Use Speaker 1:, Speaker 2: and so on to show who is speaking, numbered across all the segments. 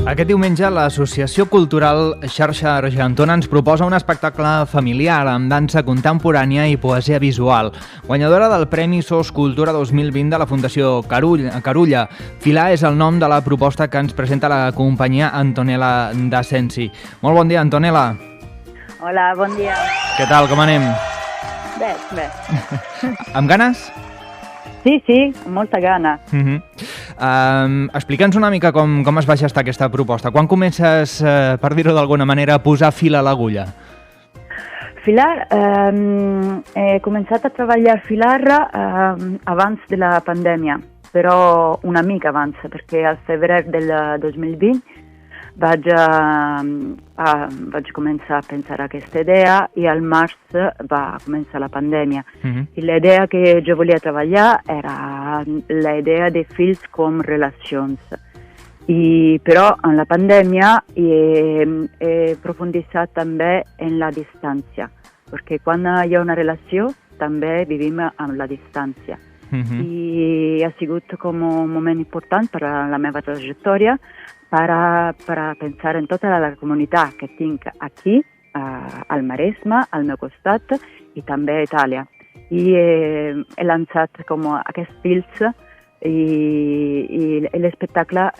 Speaker 1: Aquest diumenge l'Associació Cultural Xarxa Argentona ens proposa un espectacle familiar amb dansa contemporània i poesia visual. Guanyadora del Premi SOS Cultura 2020 de la Fundació Carulla. Filar és el nom de la proposta que ens presenta la companyia Antonella D'Ascensi. Molt bon dia, Antonella.
Speaker 2: Hola, bon dia.
Speaker 1: Què tal, com anem?
Speaker 2: Bé.
Speaker 1: Amb ganes?
Speaker 2: Sí, amb molta gana.
Speaker 1: Explica'ns una mica com es va gestar aquesta proposta. Quan comences, per dir-ho d'alguna manera, a posar fil a l'agulla?
Speaker 2: Filar, he començat a treballar Filar abans de la pandèmia, però una mica abans, perquè al febrer del 2020 vaig començar a pensar aquesta idea i al març va començar la pandèmia. I l'idea que jo volia treballar era la idea de fills com relacions. Però en la pandèmia he profunditzat també en la distància, perquè quan hi ha una relació també vivim amb la distància. I ha sigut com un moment important per a la meva trajectòria per pensar en tota la comunitat que tinc aquí, al Maresme, al meu costat, i també a Itàlia. I he lançat com aquests fils i l'espectacle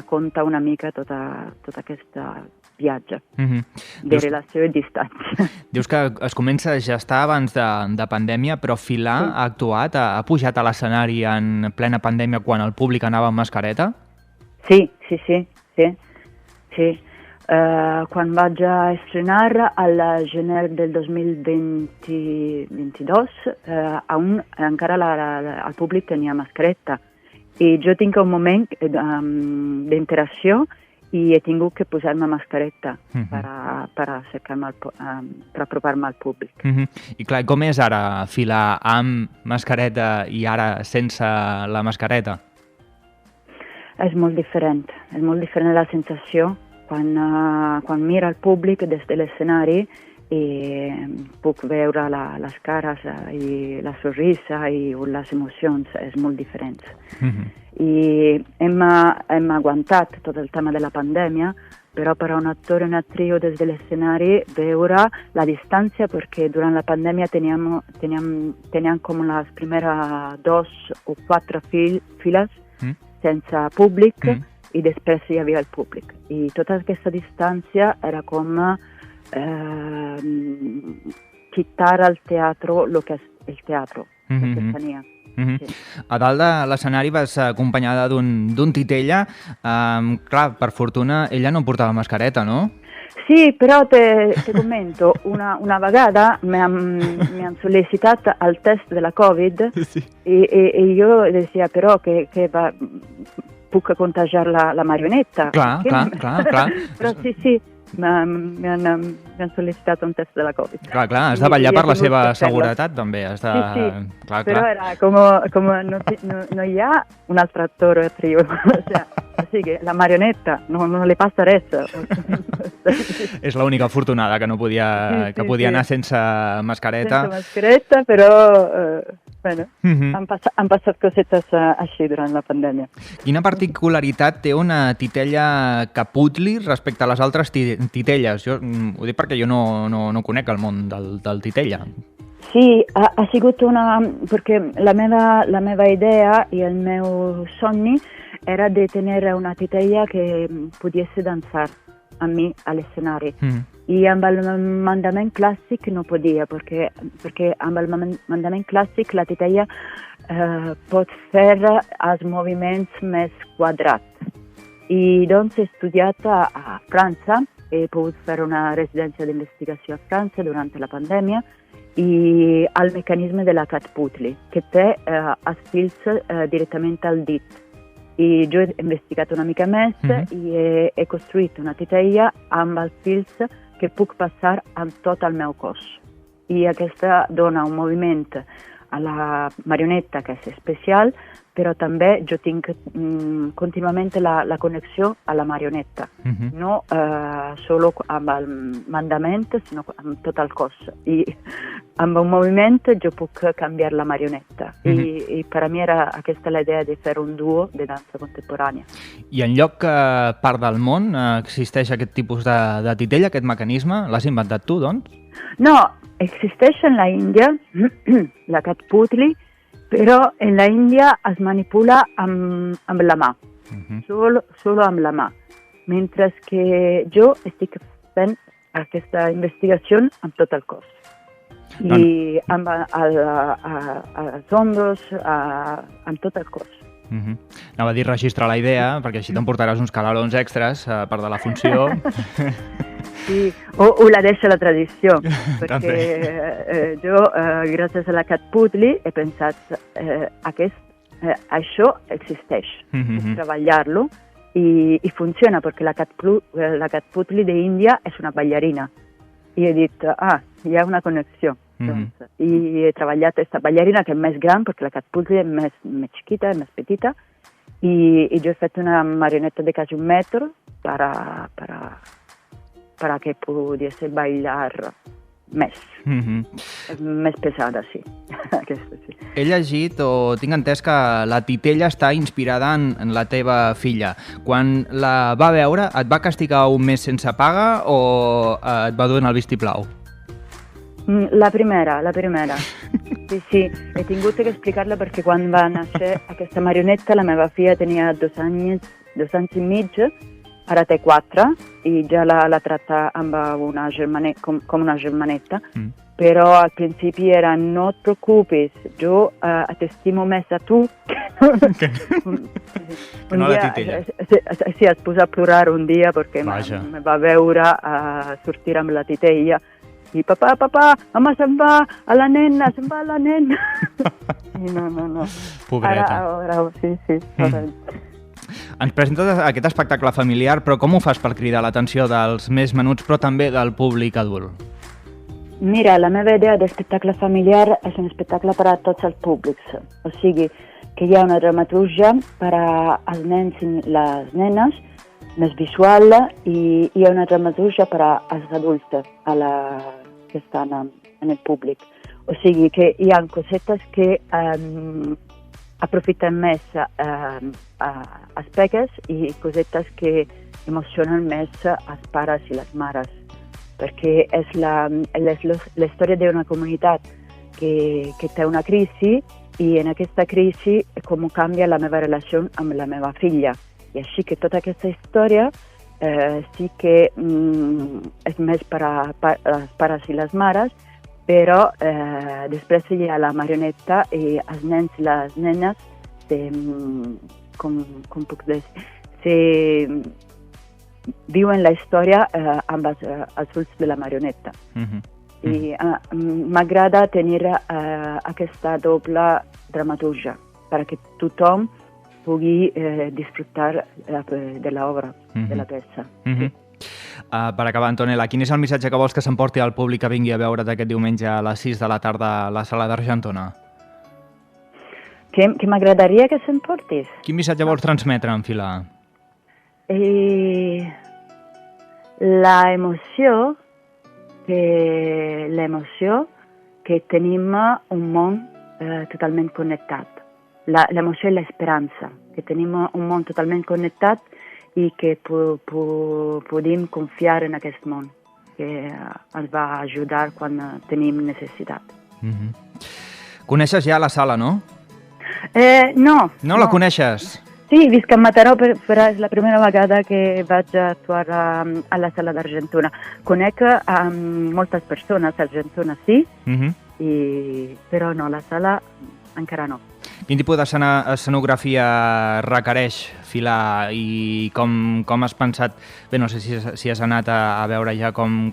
Speaker 2: conta una mica tota aquesta viatge de relació i distància.
Speaker 1: Dius que es comença a gestar abans de pandèmia, però Filar ha actuat, ha pujat a l'escenari en plena pandèmia quan el públic anava amb mascareta?
Speaker 2: Sí. Quan vaig estrenar al gener del 2022, encara el públic tenia mascareta. I jo tinc un moment d'interacció i he tingut que posar-me mascareta per apropar-me al públic.
Speaker 1: I clar, com és ara Filar amb mascareta i ara sense la mascareta?
Speaker 2: És molt diferent la sensació quan mira el públic des de l'escenari i puc veure les cares i la sorrisa i les emocions, és molt diferent. I hem aguantat tot el tema de la pandèmia, però per a un actor i una actriu des de l'escenari veure la distància, perquè durant la pandèmia teníem com les primeres 2 o 4 files sense públic i després hi havia el públic. I tota aquesta distància era com quitar al teatro el que és el teatro, el que tenia.
Speaker 1: A dalt de l'escenari vas acompanyada d'un titella. Clar, per fortuna, ella no portava mascareta, no?
Speaker 2: Sí, però te comento, una vegada mi han sol·licitat el test de la Covid i jo decía però que puc contagiar la marioneta.
Speaker 1: Clar.
Speaker 2: Però sí, mi han sol·licitat un test de la Covid.
Speaker 1: Clar, has de vetllar per la seva seguretat, també.
Speaker 2: Sí, però era com no hi ha un altre actor o actriu. O sigui, la marioneta, no li passa res.
Speaker 1: És l'única afortunada que no podia anar sense mascareta.
Speaker 2: Sense mascareta, però han passat cosetes així durant la pandèmia.
Speaker 1: Quina particularitat té una titella Caputli respecte a les altres titelles? Jo ho dic perquè jo no conec el món del titella.
Speaker 2: Sí, ha sigut perquè la meva idea i el meu somni era de tenir una titella que pogués dansar amb mi a l'escenari. I amb el mandament clàssic no podia, perquè amb el mandament clàssic la titella pot fer els moviments més quadrats. I doncs he estudiat a França, he pogut fer una residència d'investigació a França durant la pandèmia i el mecanisme de la Caputli, que té els fils directament al dit. I jo he investigat una mica més i he construït una titella amb els fils que puc passar amb tot el meu cos. I aquesta dona un moviment a la marioneta, que és especial, però també jo tinc contínuament la connexió a la marioneta, no solo amb el mandament, sinó amb tot el cos. I amb un moviment jo puc canviar la marioneta. I per a mi era aquesta la idea de fer un duo de dansa contemporània.
Speaker 1: I en lloc part del món existeix aquest tipus de titella, aquest mecanisme? L'has inventat tu, doncs?
Speaker 2: No, existeix en la Índia la Kathputli, però en la Índia es manipula amb la mà, solo amb la mà, mentre que jo estic fent aquesta investigació amb tot el cos. I amb els ombros, amb tot el cos.
Speaker 1: Anava a dir registrar la idea, perquè així t'emportaràs uns calarons extras per de la funció.
Speaker 2: Sí, o la deixa la tradició, perquè jo, gràcies a la Kathputli, he pensat això existeix, treballar-lo i funciona, perquè la Kathputli d'Índia és una ballarina. I he dit, hi ha una connexió. I he treballat aquesta ballarina, que és més gran, perquè la Kathputli és més xiquita, més petita, i jo he fet una marioneta de quasi 1 metro para que pudiese bailar més. Més pesada, sí. Sí.
Speaker 1: He llegit o tinc entès que la titella està inspirada en la teva filla. Quan la va veure, et va castigar un mes sense paga o et va donar el vistiplau?
Speaker 2: La primera. Sí, he tingut que explicar-la perquè quan va néixer aquesta marioneta, la meva filla tenia 2 anys i mig, ara té 4, i ja la tracta amb com una germaneta, però al principi era no et preocupis, jo t'estimo més a tu
Speaker 1: que no la titella.
Speaker 2: Sí, es posa a plorar un dia perquè me va veure sortir amb la titella i papà, mama se'n va a la nena. I no.
Speaker 1: Pobreta.
Speaker 2: Ara, sí.
Speaker 1: Ens presentes aquest espectacle familiar, però com ho fas per cridar l'atenció dels més menuts, però també del públic adult?
Speaker 2: Mira, la meva idea d'espectacle familiar és un espectacle per a tots els públics. O sigui, que hi ha una dramaturgia per als nens i les nenes, més visual, i hi ha una dramaturgia per als adults que estan en el públic. O sigui, que hi ha cosetes que aprofiten més els peques i cosetes que emocionen més els pares i les mares, perquè és la història d'una comunitat que té una crisi i en aquesta crisi com canvia la meva relació amb la meva filla. I així que tota aquesta història sí que és més per als pares i les mares, però després hi ha la marioneta i els nens i les nenes com puc dir, viuen la història amb els ulls de la marioneta. I m'agrada tenir aquesta doble dramaturgia perquè tothom pugui disfrutar de l'obra, de la peça.
Speaker 1: Per acabar, Antonella, quin és el missatge que vols que s'emporti al públic que vingui a veure't aquest diumenge a les 6 de la tarda a la Sala d'Argentona?
Speaker 2: Què m'agradaria que s'emportis?
Speaker 1: Quin missatge vols transmetre en Filar?
Speaker 2: L'emoció que tenim un món totalment connectat. L'emoció i l'esperança, que tenim un món totalment connectat i que podem confiar en aquest món, que ens va ajudar quan tenim necessitat.
Speaker 1: Coneixes ja la sala, no?
Speaker 2: No.
Speaker 1: No la coneixes?
Speaker 2: Sí, visc a Mataró, però és la primera vegada que vaig actuar a la Sala d'Argentona. Conec moltes persones a Argentona, sí, però no, la sala encara no.
Speaker 1: Quin tipus d'escenografia requereix Filar i com has pensat, bé, no sé si has anat a veure ja com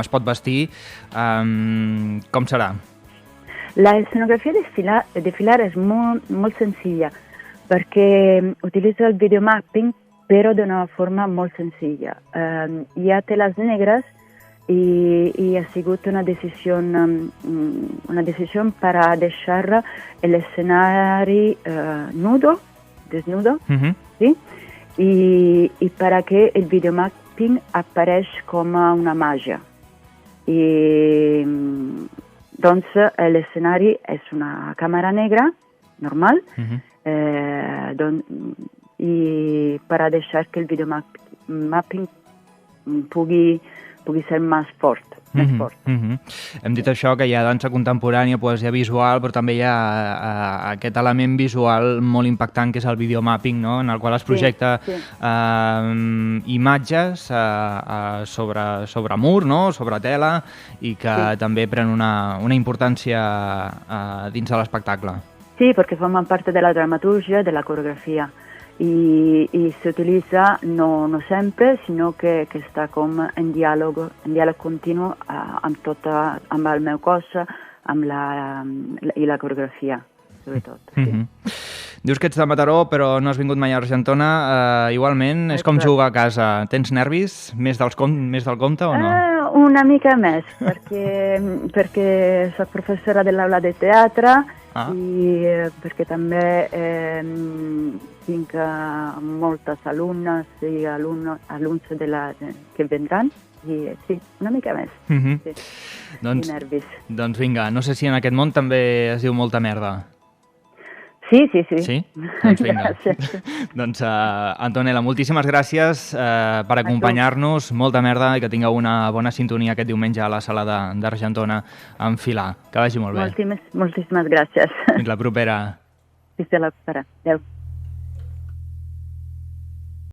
Speaker 1: es pot vestir, com serà?
Speaker 2: L'escenografia de Filar és molt senzilla, perquè utilitza el videomapping, però d'una forma molt senzilla. Hi ha teles negres y ha sigut una decisión para dejar el escenario desnudo, ¿sí? Y para que el videomapping aparezca como una magia. Y entonces el escenario es una cámara negra normal, y para dejar que el videomapping pugui ser més fort.
Speaker 1: Hem dit això, que hi ha dansa contemporània, poesia visual, però també hi ha aquest element visual molt impactant, que és el videomapping, no? En el qual es projecta imatges sobre mur, no? Sobre tela, i que també pren una importància dins de l'espectacle.
Speaker 2: Sí, porque forman parte de la dramaturgia, de la coreografía. Y se utiliza no siempre, sino que está como en diálogo continuo amb el meu cos i la coreografia, sobretot.
Speaker 1: Dius que ets de Mataró, però no has vingut mai a Argentona. Igualment, és com jugar a casa. Tens nervis més del compte o no?
Speaker 2: Una mica més, perquè soc professora de l'aula de teatre i perquè també tinc moltes alumnes i alumnes que vendran, i sí, una mica més. Nervis.
Speaker 1: Doncs vinga, no sé si en aquest món també es diu molta merda.
Speaker 2: Sí.
Speaker 1: Sí? Doncs vinga. Doncs, Antonella, moltíssimes gràcies per acompanyar-nos. Molta merda i que tingueu una bona sintonia aquest diumenge a la sala d'Argentona en Filà. Que vagi molt bé.
Speaker 2: Moltíssimes gràcies.
Speaker 1: Fins la propera.
Speaker 2: Fins la propera. Adéu.